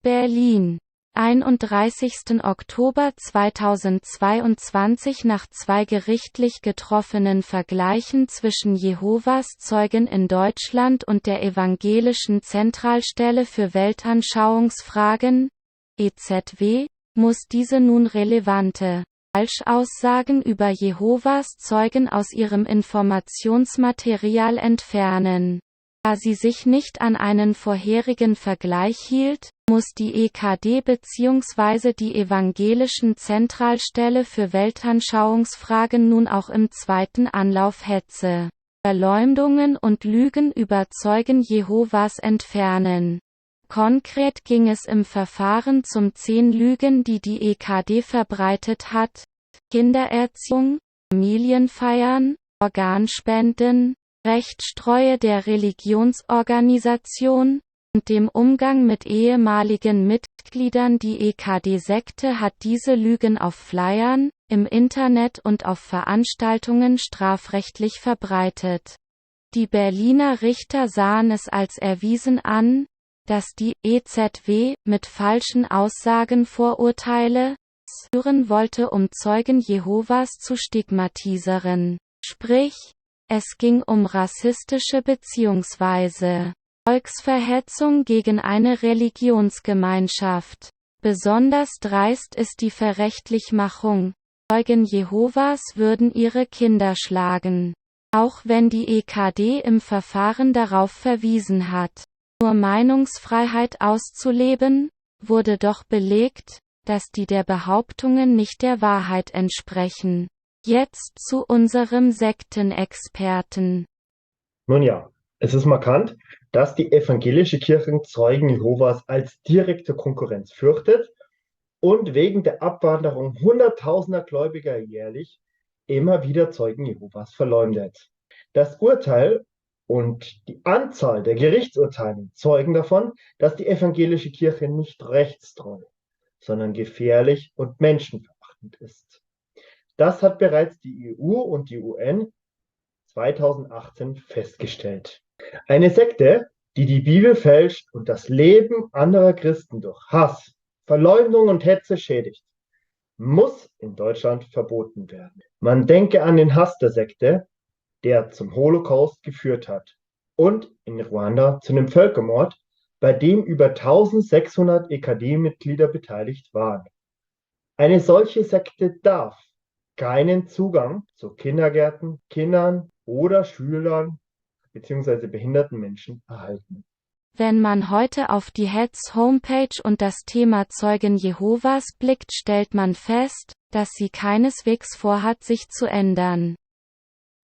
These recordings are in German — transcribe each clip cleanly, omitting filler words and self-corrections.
Berlin, 31. Oktober 2022. Nach 2 gerichtlich getroffenen Vergleichen zwischen Jehovas Zeugen in Deutschland und der Evangelischen Zentralstelle für Weltanschauungsfragen, EZW, muss diese nun relevante Falschaussagen über Jehovas Zeugen aus ihrem Informationsmaterial entfernen. Da sie sich nicht an einen vorherigen Vergleich hielt, muss die EKD bzw. die Evangelischen Zentralstelle für Weltanschauungsfragen nun auch im zweiten Anlauf Hetze, Verleumdungen und Lügen über Zeugen Jehovas entfernen. Konkret ging es im Verfahren um 10 Lügen, die die EKD verbreitet hat: Kindererziehung, Familienfeiern, Organspenden, Rechtstreue der Religionsorganisation und dem Umgang mit ehemaligen Mitgliedern. Die EKD-Sekte hat diese Lügen auf Flyern, im Internet und auf Veranstaltungen strafrechtlich verbreitet. Die Berliner Richter sahen es als erwiesen an, dass die EZW mit falschen Aussagen Vorurteile schüren wollte, um Zeugen Jehovas zu stigmatisieren. Sprich, es ging um rassistische bzw. Volksverhetzung gegen eine Religionsgemeinschaft. Besonders dreist ist die Verrechtlichmachung. Zeugen Jehovas würden ihre Kinder schlagen. Auch wenn die EKD im Verfahren darauf verwiesen hat, nur Meinungsfreiheit auszuleben, wurde doch belegt, dass die der Behauptungen nicht der Wahrheit entsprechen. Jetzt zu unserem Sektenexperten. Nun ja, es ist markant, dass die evangelische Kirche Zeugen Jehovas als direkte Konkurrenz fürchtet und wegen der Abwanderung hunderttausender Gläubiger jährlich immer wieder Zeugen Jehovas verleumdet. Das Urteil und die Anzahl der Gerichtsurteile zeugen davon, dass die evangelische Kirche nicht rechtstreu, sondern gefährlich und menschenverachtend ist. Das hat bereits die EU und die UN 2018 festgestellt. Eine Sekte, die die Bibel fälscht und das Leben anderer Christen durch Hass, Verleumdung und Hetze schädigt, muss in Deutschland verboten werden. Man denke an den Hass der Sekte, der zum Holocaust geführt hat, und in Ruanda zu einem Völkermord, bei dem über 1600 EKD-Mitglieder beteiligt waren. Eine solche Sekte darf keinen Zugang zu Kindergärten, Kindern oder Schülern bzw. behinderten Menschen erhalten. Wenn man heute auf die Hetz-Homepage und das Thema Zeugen Jehovas blickt, stellt man fest, dass sie keineswegs vorhat, sich zu ändern,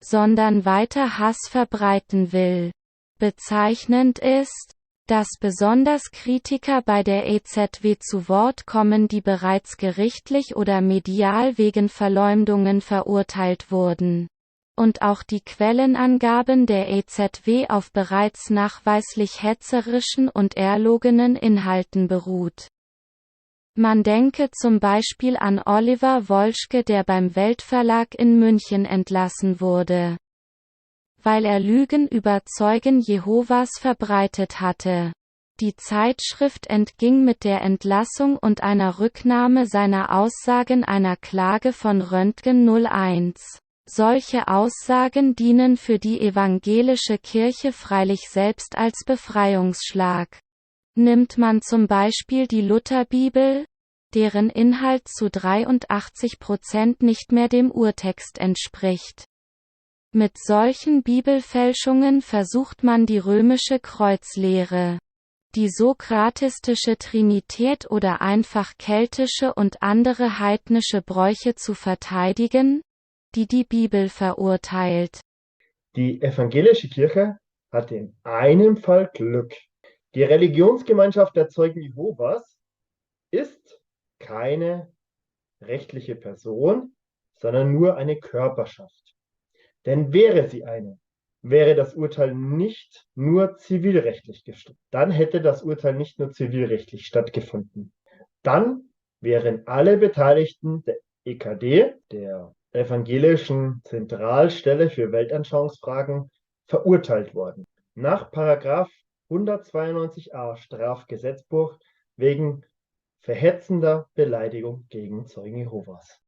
sondern weiter Hass verbreiten will. Bezeichnend ist, dass besonders Kritiker bei der EZW zu Wort kommen, die bereits gerichtlich oder medial wegen Verleumdungen verurteilt wurden. Und auch die Quellenangaben der EZW auf bereits nachweislich hetzerischen und erlogenen Inhalten beruht. Man denke zum Beispiel an Oliver Wolschke, der beim Weltverlag in München entlassen wurde, weil er Lügen über Zeugen Jehovas verbreitet hatte. Die Zeitschrift entging mit der Entlassung und einer Rücknahme seiner Aussagen einer Klage von Röntgen 01. Solche Aussagen dienen für die evangelische Kirche freilich selbst als Befreiungsschlag. Nimmt man zum Beispiel die Lutherbibel, deren Inhalt zu 83% nicht mehr dem Urtext entspricht. Mit solchen Bibelfälschungen versucht man die römische Kreuzlehre, die sokratistische Trinität oder einfach keltische und andere heidnische Bräuche zu verteidigen, die die Bibel verurteilt. Die evangelische Kirche hatte in einem Fall Glück. Die Religionsgemeinschaft der Zeugen Jehovas ist keine rechtliche Person, sondern nur eine Körperschaft. Denn wäre sie eine, wäre das Urteil nicht nur zivilrechtlich gestritten. Dann hätte das Urteil nicht nur zivilrechtlich stattgefunden. Dann wären alle Beteiligten der EKD, der Evangelischen Zentralstelle für Weltanschauungsfragen, verurteilt worden. Nach § 192a Strafgesetzbuch wegen verhetzender Beleidigung gegen Zeugen Jehovas.